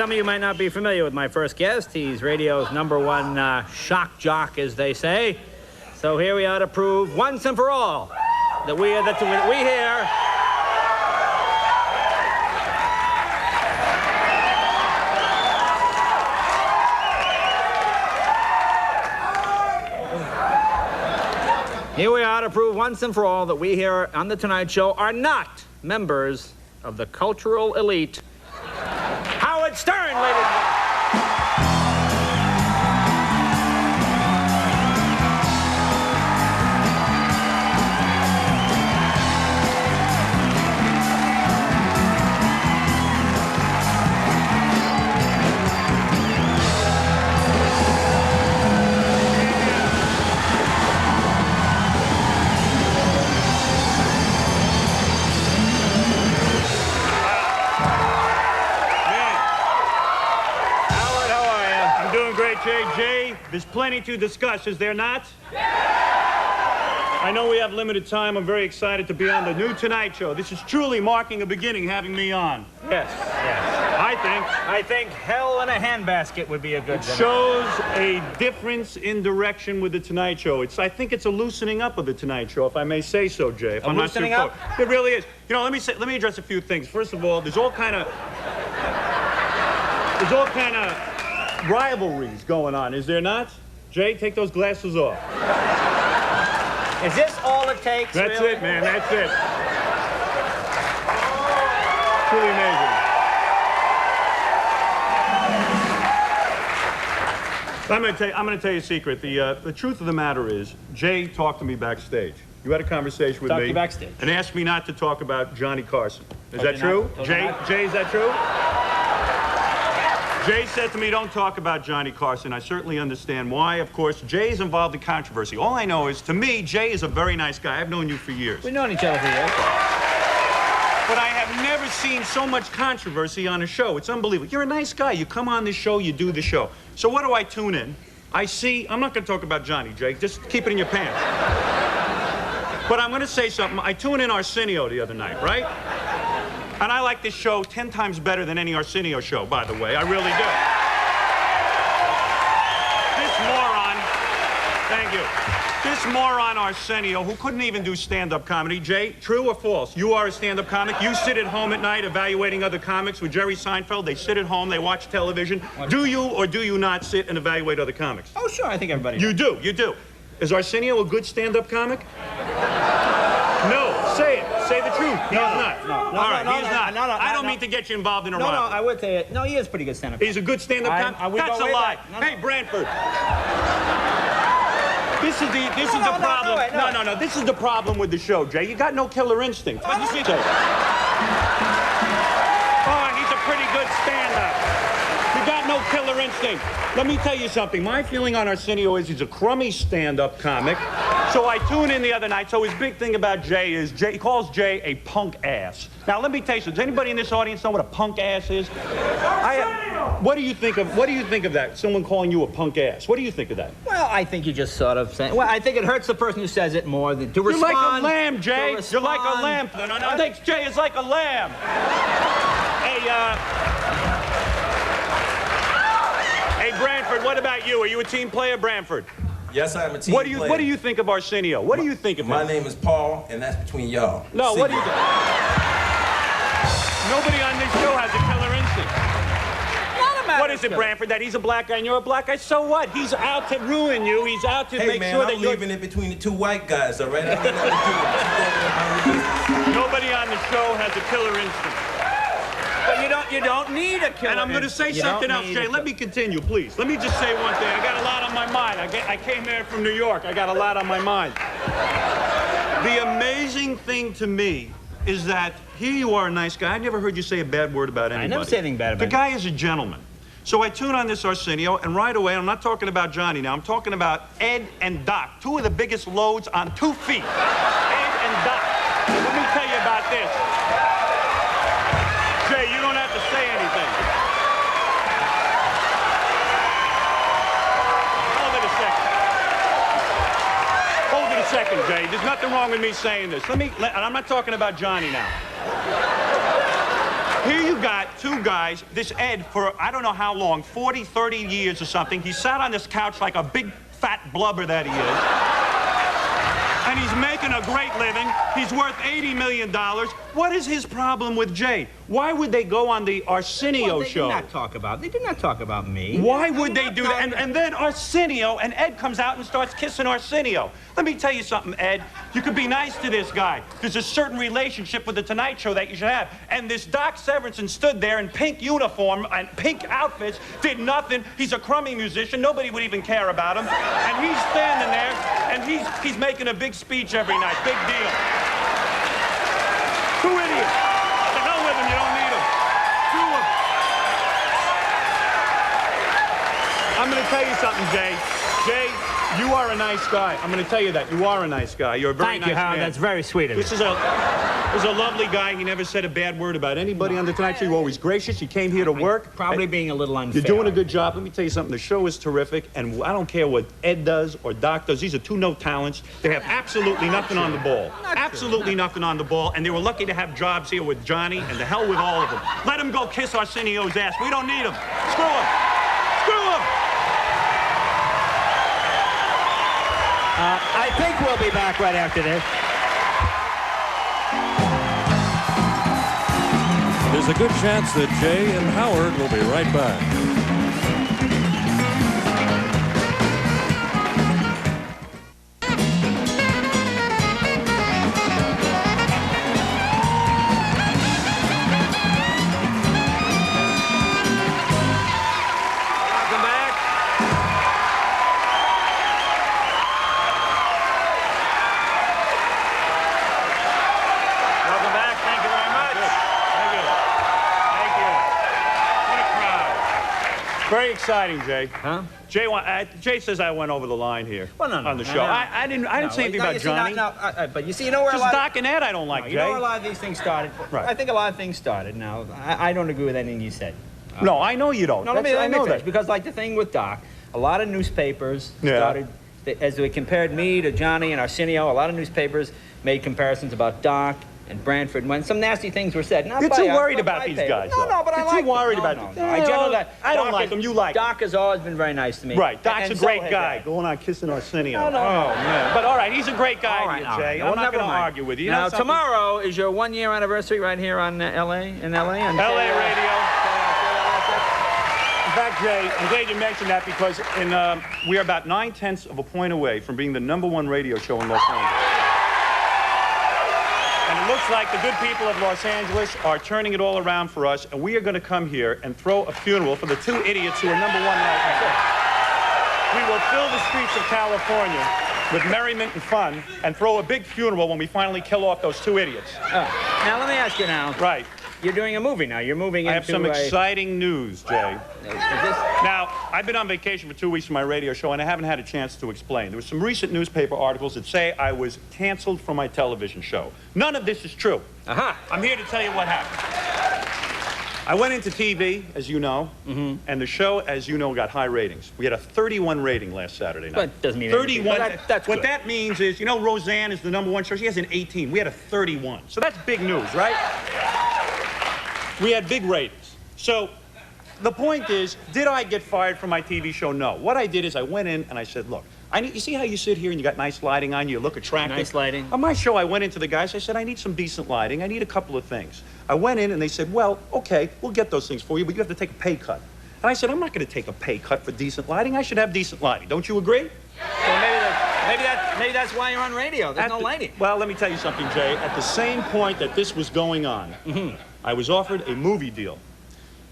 Some of you might not be familiar with my first guest. He's radio's #1 shock jock, as they say. So here we are to prove once and for all that we here. Here we are to prove once and for all that we here on The Tonight Show are not members of the cultural elite. Howard Stern, ladies and gentlemen. Jay, there's plenty to discuss, is there not? I know we have limited time. I'm very excited to be on the new Tonight Show. This is truly marking a beginning, having me on. Yes. I think hell in a handbasket would be a good dinner. It shows a difference in direction with the Tonight Show. I think it's a loosening up of the Tonight Show, if I may say so, Jay. If I'm not too up? It really is. You know, let me address a few things. First of all, there's all kind of rivalries going on, is there not? Jay, take those glasses off. Is this all it takes? That's really? it, man. That's it. Truly amazing. I'm going to tell you a secret. The truth of the matter is, Jay talked to me backstage. You had a conversation with Talked me. to you backstage. And asked me not to talk about Johnny Carson. Is that true? Jay, is that true? Jay said to me, don't talk about Johnny Carson. I certainly understand why. Of course, Jay's involved in controversy. All I know is, to me, Jay is a very nice guy. I've known you for years. We've known each other for years. But I have never seen so much controversy on a show. It's unbelievable. You're a nice guy. You come on this show, you do the show. So what do I tune in? I see, I'm not going to talk about Johnny, Jay. Just keep it in your pants. But I'm going to say something. I tuned in Arsenio the other night, right? And I like this show 10 times better than any Arsenio show, by the way. I really do. This moron, thank you. This moron Arsenio, who couldn't even do stand-up comedy. Jay, true or false? You are a stand-up comic. You sit at home at night evaluating other comics with Jerry Seinfeld. They sit at home, they watch television. Do you or do you not sit and evaluate other comics? Oh, sure, I think everybody does. You do. Is Arsenio a good stand-up comic? No, say it. Say the truth. He's not. All right, he's not. I don't mean to get you involved in a rivalry. No, I would say it. No, he is pretty good stand-up. He's a good stand-up comic? That's a lie. Hey, Branford. This is the problem. No. This is the problem with the show, Jay. You got no killer instinct. Oh, he's a pretty good stand-up. You got no killer instinct. Let me tell you something. My feeling on Arsenio is he's a crummy stand-up comic. So I tuned in the other night. So his big thing about Jay is he calls Jay a punk ass. Now let me tell you something. Does anybody in this audience know what a punk ass is? What do you think of that? Someone calling you a punk ass. What do you think of that? Well, I think you just sort of say. Well, I think it hurts the person who says it more than to respond. You're like a lamb, Jay. You're like a lamb. No. I think Jay is like a lamb. Hey, Branford, what about you? Are you a team player, Branford? Yes, I am a team player. What do you think of Arsenio? What do you think of him? My name is Paul, and that's between y'all. No, what do you think? Nobody on this show has a killer instinct. What is it, Branford, that he's a black guy and you're a black guy? So what? He's out to ruin you. He's out to make sure that you're... I'm leaving it between the two white guys, all right? Nobody on the show has a killer instinct. But you don't need a killer. And I'm going to say something else, Jay. Let me continue, please. Let me just say one thing. I got a lot on my mind. I came here from New York. I got a lot on my mind. The amazing thing to me is that here you are, a nice guy. I never heard you say a bad word about anybody. I never say anything bad about The guy is a gentleman. So I tune on this Arsenio, and right away, I'm not talking about Johnny now. I'm talking about Ed and Doc, two of the biggest loads on 2 feet. Ed and Doc. Let me tell you about this. Jay, you don't have to say anything. Hold it a second, Jay. There's nothing wrong with me saying this. And I'm not talking about Johnny now. Here you got two guys, this Ed, for I don't know how long, 40, 30 years or something. He sat on this couch like a big fat blubber that he is. And he's making a great living. He's worth $80 million. What is his problem with Jay? Why would they go on the Arsenio show? They did not talk about me. Why would they do that? And then Arsenio, and Ed comes out and starts kissing Arsenio. Let me tell you something, Ed. You could be nice to this guy. There's a certain relationship with the Tonight Show that you should have. And this Doc Severinsen stood there in pink uniform and pink outfits, did nothing. He's a crummy musician. Nobody would even care about him. And he's standing there, and he's making a big speech every night. Big deal. Two idiots. The hell with them. You don't need them. Two of them. I'm going to tell you something, Jay. Jay, you are a nice guy. I'm going to tell you that. You are a nice guy. You're a very nice man. Thank you, Howard. That's very sweet of you. This is a lovely guy. He never said a bad word about anybody on the Tonight Show. You're always gracious. You came here to work. Probably being a little unfair. You're doing a good job. Let me tell you something. The show is terrific, and I don't care what Ed does or Doc does. These are two no talents. They have absolutely nothing on the ball. Absolutely nothing on the ball, and they were lucky to have jobs here with Johnny, and the hell with all of them. Let him go kiss Arsenio's ass. We don't need him. Screw him. Screw him. I think we'll be back right after this. There's a good chance that Jay and Howard will be right back. Welcome back. Welcome back. Thank you very much. Thank you. Thank you. What a crowd. Very exciting, Jay. Huh? Jay says I went over the line here on the show. No. I didn't say anything about Johnny. But you see, you know where a Just lot Doc and Ed I don't like, you Jay. know where a lot of these things started? Right. I think a lot of things started. Now, I don't agree with anything you said. No, I know you don't. No, let me I know finish. that. Because like the thing with Doc, a lot of newspapers Yeah. started, as they compared me to Johnny and Arsenio, a lot of newspapers made comparisons about Doc and Branford when some nasty things were said. Not You're by too us, worried but about by these paper. guys, No, though. no, but I You're like too worried them. about No, them. no, I generally, I don't Doc like is- them. You like them. Doc has always been very nice to me. Right, Doc's And a so great has guy. Ed. Going on kissing Arsenio. No, no. Oh, man. But all right, he's a great guy, All right, Jay. well, I'm not never going to mind. argue with you. You know Now, something? tomorrow is your one-year anniversary right here on LA, in LA. On LA Radio. In fact, Jay, I'm glad you mentioned that because we are about 9/10 of a point away from being the #1 radio show in Los Angeles. And it looks like the good people of Los Angeles are turning it all around for us, and we are going to come here and throw a funeral for the two idiots who are #1 right now. We will fill the streets of California with merriment and fun and throw a big funeral when we finally kill off those two idiots. Now, let me ask you now. Right. You're doing a movie now. You're moving into I have some exciting news, Jay. Is this... Now, I've been on vacation for 2 weeks from my radio show, and I haven't had a chance to explain. There were some recent newspaper articles that say I was canceled from my television show. None of this is true. Aha. I'm here to tell you what happened. I went into TV, as you know, and the show, as you know, got high ratings. We had a 31 rating last Saturday night. But doesn't mean 31. anything. That's what good. that means is, you know, Roseanne is the #1 show. She has an 18. We had a 31. So that's big news, right? We had big ratings. So the point is, did I get fired from my TV show? No. What I did is I went in and I said, look, you see how you sit here and you got nice lighting on you, look attractive? Nice lighting. On my show, I went into the guys, I said, I need some decent lighting. I need a couple of things. I went in and they said, well, okay, we'll get those things for you, but you have to take a pay cut. And I said, I'm not going to take a pay cut for decent lighting. I should have decent lighting. Don't you agree? So maybe that's why you're on radio. There's no lighting. Well, let me tell you something, Jay. At the same point that this was going on, I was offered a movie deal.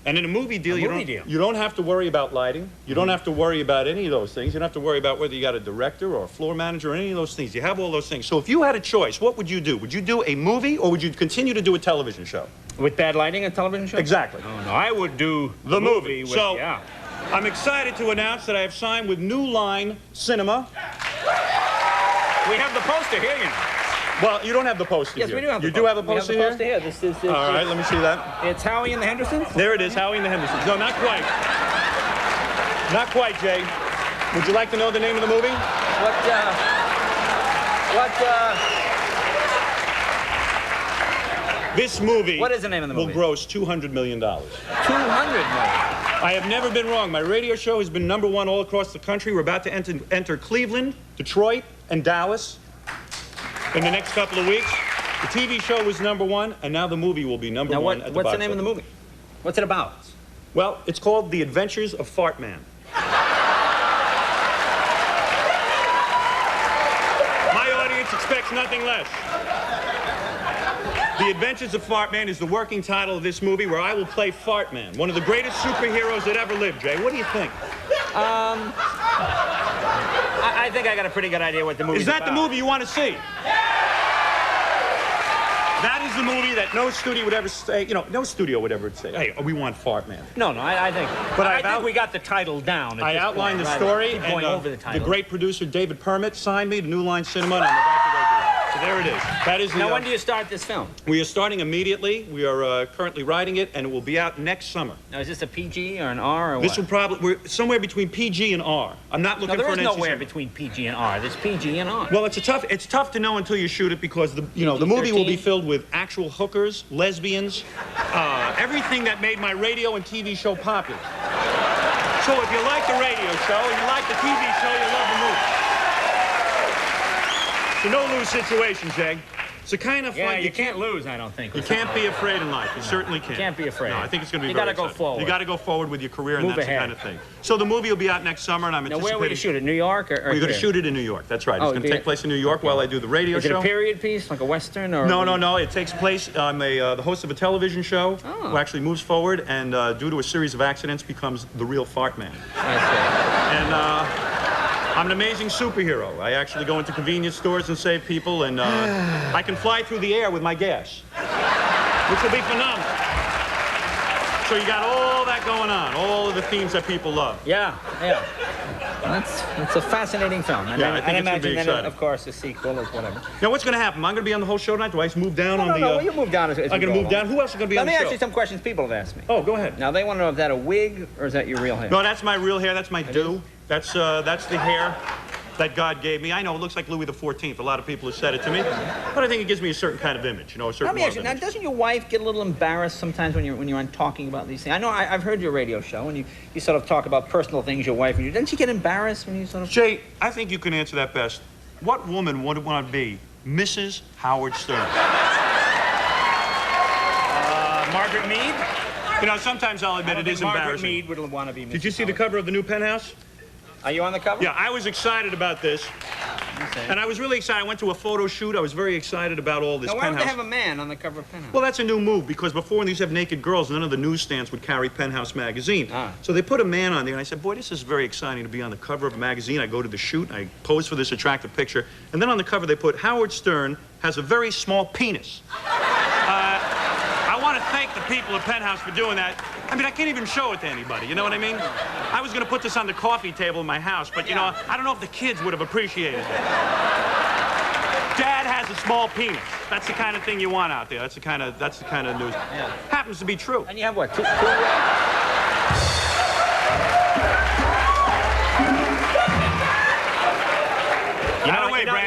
And in a movie deal, you don't have to worry about lighting. You don't have to worry about any of those things. You don't have to worry about whether you got a director or a floor manager or any of those things. You have all those things. So if you had a choice, what would you do? Would you do a movie or would you continue to do a television show? With bad lighting, a television show? Exactly. Oh, no, I would do The movie. With, So yeah. I'm excited to announce that I have signed with New Line Cinema. We have the poster here, you know. Well, you don't have the poster here. Yes, we do have the You poster. do have a poster we have the here? poster here. This is All right, let me see that. It's Howie and the Hendersons? There it is, Howie and the Hendersons. No, not quite. Not quite, Jay. Would you like to know the name of the movie? This movie What is the name of the movie? will gross $200 million. $200 million. I have never been wrong. My radio show has been #1 all across the country. We're about to enter Cleveland, Detroit, and Dallas in the next couple of weeks. The TV show was #1, and now the movie will be #1 at the box What's the name of the office. movie? What's it about? Well, it's called The Adventures of Fart Man. My audience expects nothing less. The Adventures of Fart Man is the working title of this movie, where I will play Fart Man, one of the greatest superheroes that ever lived. Jay, what do you think? I think I got a pretty good idea what the movie is. Is that the movie you want to see? That is the movie that no studio would ever say, no studio would ever say, hey, we want Fart Man. No, I think. But I think we got the title down. I outlined the story, and going over the title. The great producer David Permit signed me to New Line Cinema, and I'm about to go do it. So there it is. That is the. Now, when do you start this film? We are starting immediately. We are currently writing it, and it will be out next summer. Now, is this a PG or an R or This what? will probably, we're somewhere between PG and R. I'm not looking No, for there an is NC-17. nowhere between PG and R. There's PG and R. Well, it's tough to know until you shoot it, because the movie will be filled with actual hookers, lesbians, everything that made my radio and TV show popular. So if you like the radio show and you like the TV show, you'll love the movie. It's a no-lose situation, Jay. It's a kind of fun. Yeah, you can't lose, I don't think. You can't be afraid in life. You certainly can't. You can't be afraid. No, I think it's going to be You very gotta go exciting. forward. You got to go forward with your career, and Move that's ahead. the kind of thing. So the movie will be out next summer, and I'm Now, anticipating... where will you shoot it? New York or We're going to here? shoot it in New York. That's right. Oh, It's going to take place in New York while I do the radio Is it show. a period piece, like a Western? Or No. It takes place. I'm the host of a television show Oh. who actually moves forward, and due to a series of accidents, becomes the real Fart Man. I see. And I'm an amazing superhero. I actually go into convenience stores and save people, and I can fly through the air with my gas, which will be phenomenal. So you got all that going on, all of the themes that people love. Yeah. That's a fascinating film. And Yeah, I think I'd it's gonna be imagine then, exciting. of course, a sequel is whatever. Now, what's going to happen? I'm going to be on the whole show tonight. Do I just move down on the... No, you move down as I'm we going to go move along. down. Who else is going to be Let on me the ask show? you some questions people have asked me. Oh, go ahead. Now, they want to know if that a wig or is that your real hair? No, that's my real hair. That's my do. That's the hair that God gave me. I know it looks like Louis XIV. A lot of people have said it to me, but I think it gives me a certain kind of image, a certain Let me ask you, love now, image. doesn't your wife get a little embarrassed sometimes when you're on talking about these things? I know I've heard your radio show, and you sort of talk about personal things, your wife, and you. Doesn't she get embarrassed when you sort of... Jay, I think you can answer that best. What woman would want to be Mrs. Howard Stern? Margaret Mead? Sometimes I'll admit it is Margaret embarrassing. Mead would want to be Mrs. Did you see the Howard. cover of the new Penthouse? Are you on the cover? Yeah, I was excited about this. Okay. And I was really excited. I went to a photo shoot. I was very excited about all this Now, why don't Penthouse. they have a man on the cover of Penthouse? Well, that's a new move, because before, when they used to have naked girls, none of the newsstands would carry Penthouse magazine. Ah. So they put a man on there, and I said, boy, this is very exciting to be on the cover of a magazine. I go to the shoot, I pose for this attractive picture, and then on the cover they put, Howard Stern has a very small penis. I want to thank the people at Penthouse for doing that. I mean, I can't even show it to anybody, you know what I mean? I was going to put this on the coffee table in my house, but, I don't know if the kids would have appreciated it. Dad has a small penis. That's the kind of thing you want out there. That's the kind of news. Yeah. Happens to be true. And you have what, two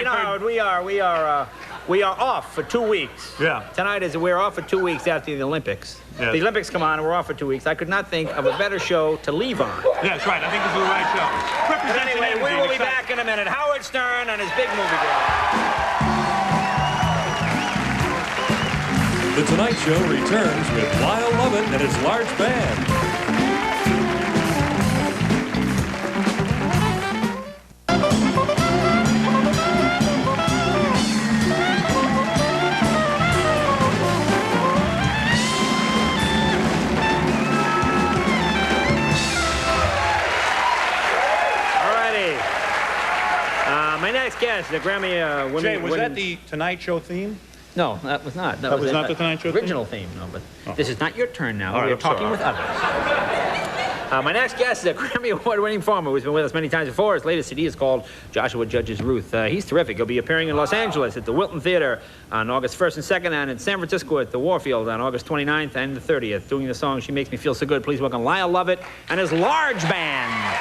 Howard, we are off for 2 weeks. Yeah. Tonight we're off for 2 weeks after the Olympics. Yeah. The Olympics come on and we're off for 2 weeks. I could not think of a better show to leave on. Yeah, that's right. I think this is the right show. But Represents an anyway, energy we and will be excitement. back in a minute. Howard Stern and his big movie girl. The Tonight Show returns with Lyle Lovett and his large band. My next guest, the Grammy winning... Jay, was that the Tonight Show theme? No, that was not. That was not the Tonight Show theme? original theme, no, but this is not your turn now. All right, We are I'm talking sorry. with others. My next guest is a Grammy Award-winning performer who's been with us many times before. His latest CD is called Joshua Judge's Ruth. He's terrific. He'll be appearing in Los Angeles at the Wilton Theater on August 1st and 2nd, and in San Francisco at the Warfield on August 29th and the 30th, doing the song She Makes Me Feel So Good. Please welcome Lyle Lovett and his large band.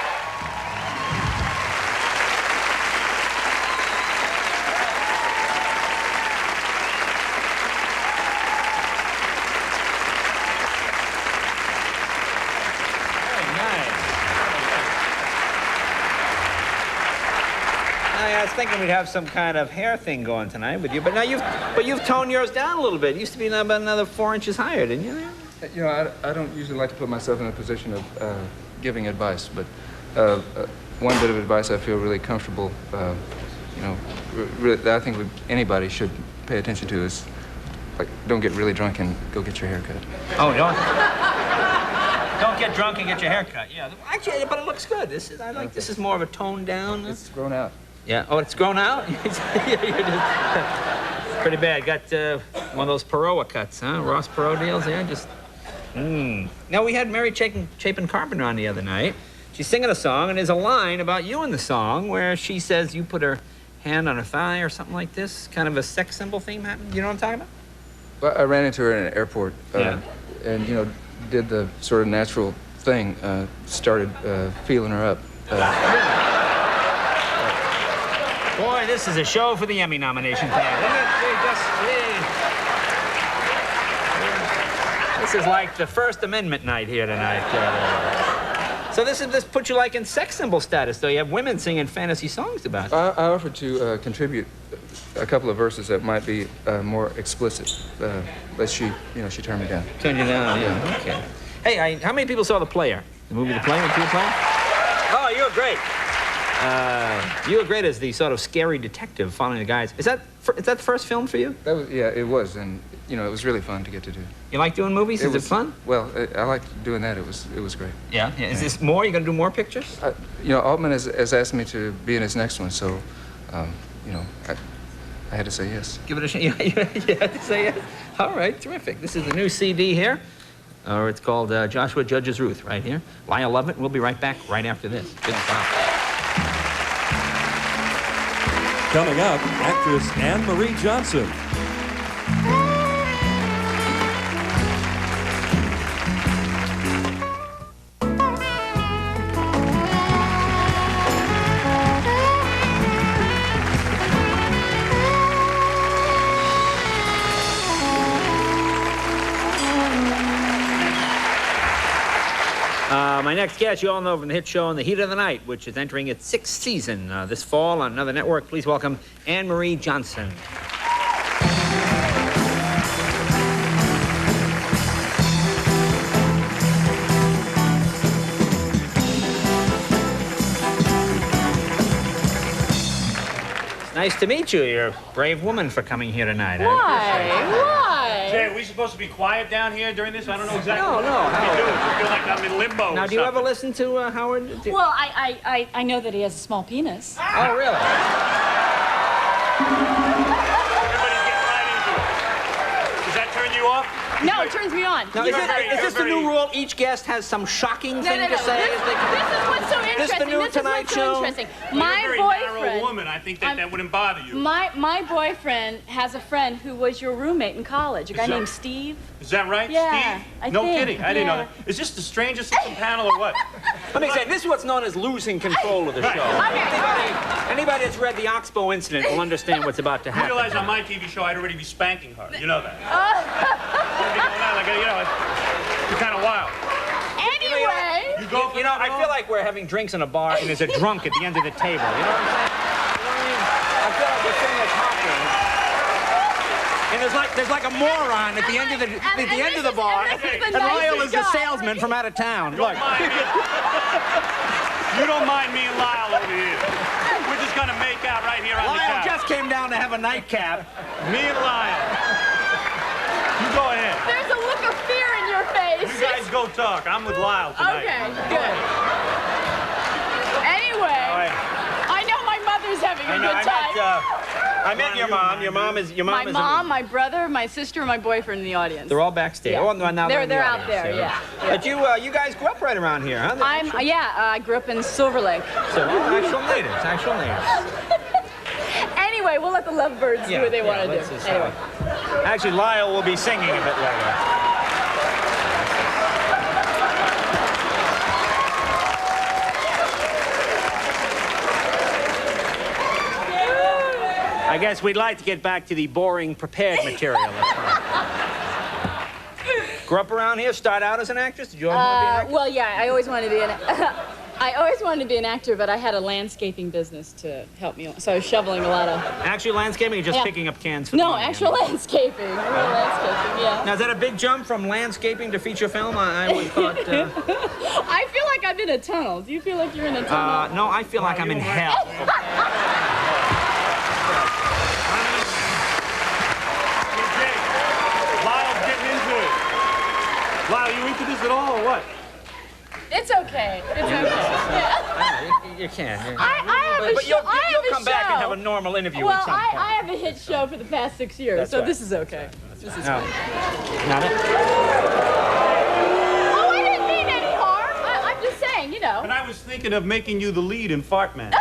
thinking we'd have some kind of hair thing going tonight with you, but now you've toned yours down a little bit. It used to be about another 4 inches higher, didn't you? You know, I don't usually like to put myself in a position of giving advice, but one bit of advice I feel really comfortable, you know, that I think anybody should pay attention to is, like, don't get really drunk and go get your hair cut. Oh, don't get drunk and get your hair cut. Yeah, actually, but it looks good. This is more of a toned down. It's grown out. Yeah. Oh, it's grown out. Pretty bad. Got one of those Perot cuts, huh? Ross Perot deals. Yeah, just. Now we had Mary Chapin Carpenter on the other night. She's singing a song, and there's a line about you in the song where she says you put her hand on her thigh or something like this. Kind of a sex symbol theme happened. You know what I'm talking about? Well, I ran into her in an airport, Yeah. and you know, did the sort of natural thing, started feeling her up. Boy, this is a show for the Emmy nomination tag. This is like the First Amendment night here tonight. So this puts you like in sex symbol status, though. You have women singing fantasy songs about it. I offered to contribute a couple of verses that might be more explicit, but she turned me down. Turned you down, yeah. Okay. Hey, how many people saw The Player? The movie The Player? Did you play? Oh, you were great. You were great as the sort of scary detective following the guys. Is that the first film for you? It was, and you know, it was really fun to get to do. You like doing movies? Is it fun? Well, I liked doing that. It was great. Yeah. Is this more? You gonna do more pictures? You know, Altman has asked me to be in his next one, so you know, I had to say yes. Give it a shot. You had to say yes. All right, terrific. This is the new CD here. Or it's called Joshua Judges Ruth, right here. Lyle, Lovett. We'll be right back right after this. Good stuff. Coming up, actress Anne-Marie Johnson. My next guest, you all know from the hit show On the Heat of the Night, which is entering its 6th season this fall on another network. Please welcome Anne-Marie Johnson. Nice to meet you. You're a brave woman for coming here tonight. Why? Jay, are we supposed to be quiet down here during this? I don't know exactly. No, what you do. I feel like I'm in limbo. Now, do you ever listen to Howard? Well, I know that he has a small penis. Oh, really? Everybody's getting right into it. Does that turn you off? No, it turns me on. Now, is this the new rule? Each guest has some shocking thing to say? This is what's so interesting. This the new Tonight Show? Interesting. You're My a very narrow boyfriend. woman. I think that wouldn't bother you. My boyfriend has a friend who was your roommate in college, a guy named Steve. Is that right, Yeah, Steve? I No think, kidding. I didn't know yeah. that. Is this the strangest system panel or what? Let me say, this is what's known as losing control of the show. Anybody that's read the Oxbow incident will understand what's about to You happen. realize on my TV show I'd already be spanking her. You know that. I'd be going out like, you know, it's kind of wild. Anyway. You go for You know, I feel like we're having drinks in a bar and there's a drunk at the end of the table. You know what I'm saying? You know what I mean? I feel like we're sitting there talking. And there's like a moron at the end of the bar. And this is the And Lyle nicest is the guy. salesman from out of town. Look. You don't mind me and Lyle over here. We're just gonna make out right here on the Lyle couch. just came down to have a nightcap. Me and Lyle. You go ahead. There's a look of fear in your face. You guys go talk. I'm with Lyle tonight. Okay, good. Anyway, I know my mother's having a good time. I met your mom. Your mom is My mom, my brother, my sister, and my boyfriend in the audience. They're all backstage. Yeah. Oh, no, now they're in the They're out audience, there, yeah. But you guys grew up right around here, huh? I grew up in Silver Lake. So, actual natives. Anyway, we'll let the lovebirds do what they want to do. let's just, Anyway. Actually, Lyle will be singing a bit later. I guess we'd like to get back to the boring prepared material. Grew up around here, start out as an actress? Did you always want to be an actress? Well, yeah, I always wanted to be in it. I always wanted to be an actor, but I had a landscaping business to help me. So I was shoveling a lot of... Actually landscaping or just Yeah. picking up cans for the No, money? actual landscaping. Real landscaping, yeah. Now, is that a big jump from landscaping to feature film? I would thought... I feel like I'm in a tunnel. Do you feel like you're in a tunnel? no, I feel like I'm in hell. Lyle's getting into it. Lyle, you into this at all or what? It's okay. It's okay. Yeah. You can. I have a But show. you'll come back and have a normal interview Well, at some point. I have a hit show for the past 6 years, That's so right. this is okay. This is fine. Not it? Oh, I didn't mean any harm. I'm just saying, you know. And I was thinking of making you the lead in Fart Man. But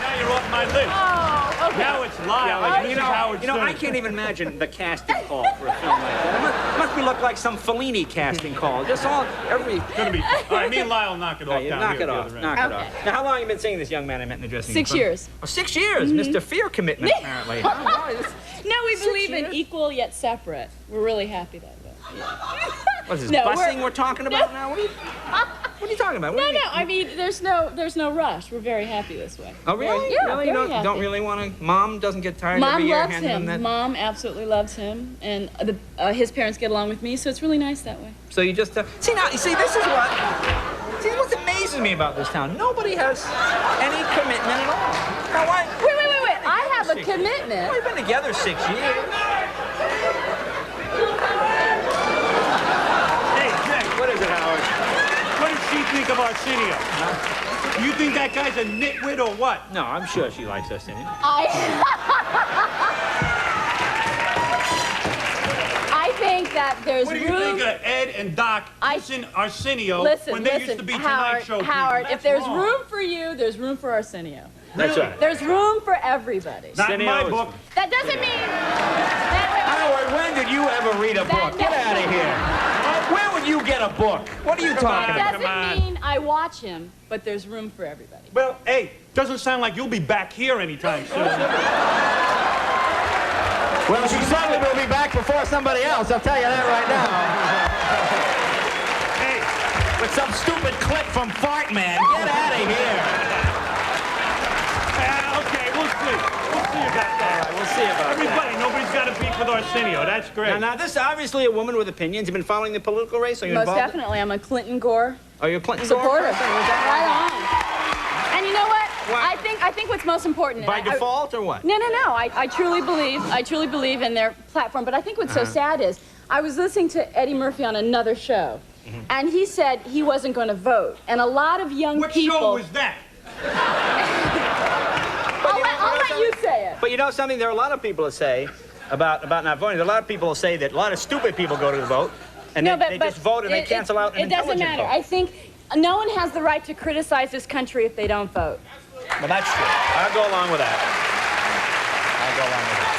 now you're off my list. Oh, okay. Now it's Lyle. and You this is Howard know, I Stern. can't even imagine the casting call for a film like that. It must be look like some Fellini casting call. Just every... Gonna be. All right, me and Lyle knock it off down knock here it at the off. other end. Knock it Okay. off. Now, how long have you been seeing this young man I met in the dressing room? 6 years. Oh, 6 years. Mr. Fear Commitment, apparently. No, we believe in years? equal yet separate. We're really happy that way. Yeah. What's this, No, busing we're talking about now? What are you talking about? What do No, you no. mean? I mean, there's no rush. We're very happy this way. Oh, really? Yeah, really? You very don't happy. really want to... Mom doesn't get tired Mom every year loves handing him him. that... Mom absolutely loves him, and his parents get along with me, so it's really nice that way. So you just... See, this is what... See, what amazes me about this town. Nobody has any commitment at all. Now, why... Wait. I have a commitment. We've been together 6 years. Hey, Jack, What is it, Howard? what does she think of Arsenio? You think that guy's a nitwit or what? No, I'm sure she likes us in it. I think that there's What do you room. think of Ed and Doc kissing Arsenio Listen, when they used to be Tonight Show people? Howard, if That's there's wrong. room for you, there's room for Arsenio. That's right. There's room for everybody. Not in my Arsenio is- book. That doesn't mean that. Howard, when did you ever read a book? Get out of here. Where would you get a book? What are you talking That about? doesn't mean I watch him, but there's room for everybody. Well, hey, doesn't sound like you'll be back here anytime soon. Well, she certainly will be back before somebody else, I'll tell you that right now. Hey, With some stupid clip from Fart Man. Get out of here. okay, we'll see. We'll see about that. We'll see about Everybody, nobody's got to beef with Arsenio. That's great. Now, this is obviously a woman with opinions. You've been following the political race? Are you Most involved? definitely, I'm a Clinton Gore Oh, you're Clinton supporter. Gore? Right on. And you know what? Why? I think what's most important. By and I- default or what? No. I truly believe in their platform. But I think what's so sad is I was listening to Eddie Murphy on another show, and he said he wasn't going to vote. And a lot of young What people. show was that? I'll let you say it. But you know something? There are a lot of people that say about not voting. There are a lot of people that say that a lot of stupid people go to the vote, and they just vote and they cancel out an It doesn't intelligent matter. vote. I think no one has the right to criticize this country if they don't vote. Well, that's true. I'll go along with that.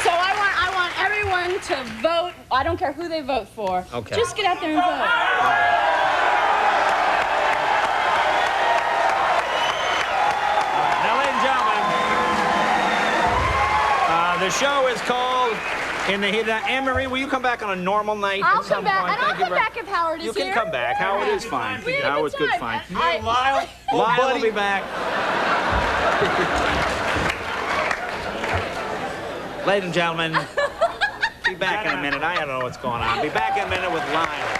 So I want everyone to vote. I don't care who they vote for. Okay. Just get out there and vote. Now, ladies and gentlemen, the show is called Anne Marie, will you come back on a normal night I'll at some come back, point? and I'll Thank you come very- back if Howard is You here. can come back. Howard is fine. We had a good Howard's good, time. fine. Me and Lyle, old Lyle will buddy. be back. Ladies and gentlemen, be back in a minute. I don't know what's going on. Be back in a minute with Lyle.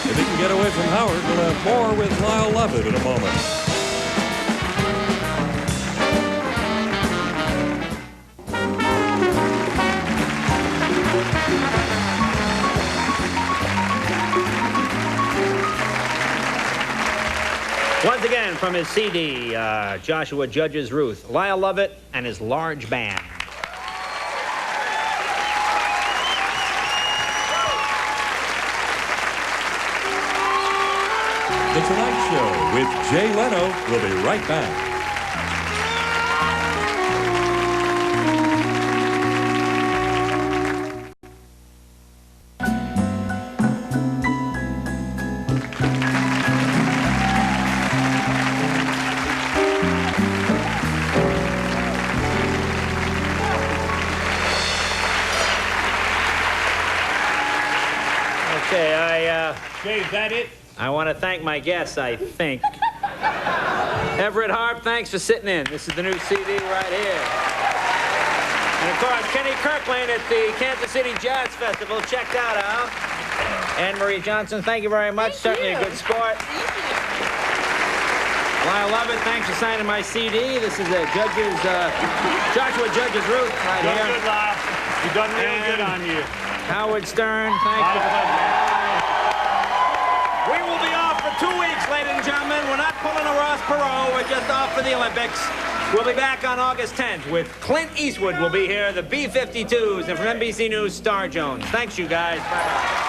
If he can get away from Howard, we'll have more with Lyle Lovett in a moment. Once again, from his CD, Joshua Judge's Ruth, Lyle Lovett and his large band. The Tonight Show with Jay Leno will be right back. Hey, is that it? I want to thank my guests, I think. Everett Harp, thanks for sitting in. This is the new CD right here. And of course, Kenny Kirkland at the Kansas City Jazz Festival. Check that out. Anne Marie Johnson, thank you very much. Certainly a good sport. Lyle Lovett, thanks for signing my CD. This is Joshua Judge's Ruth right Done here. good, Lyle. You done real good on you. Howard Stern, thank you. We will be off for 2 weeks, ladies and gentlemen. We're not pulling a Ross Perot. We're just off for the Olympics. We'll be back on August 10th with Clint Eastwood will be here, the B-52s, and from NBC News, Star Jones. Thanks, you guys. Bye-bye.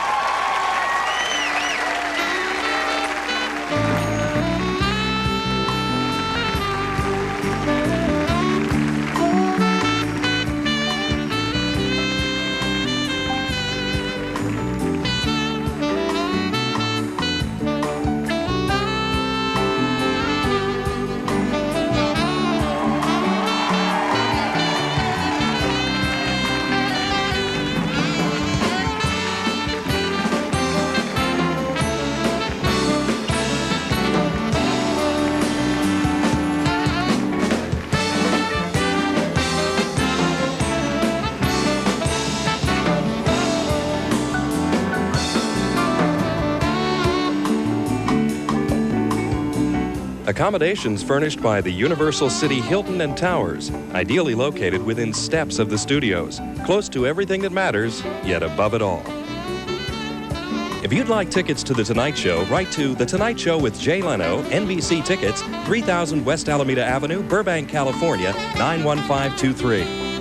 Accommodations furnished by the Universal City Hilton and Towers, ideally located within steps of the studios, close to everything that matters, yet above it all. If you'd like tickets to The Tonight Show, write to The Tonight Show with Jay Leno, NBC Tickets, 3000 West Alameda Avenue, Burbank, California, 91523.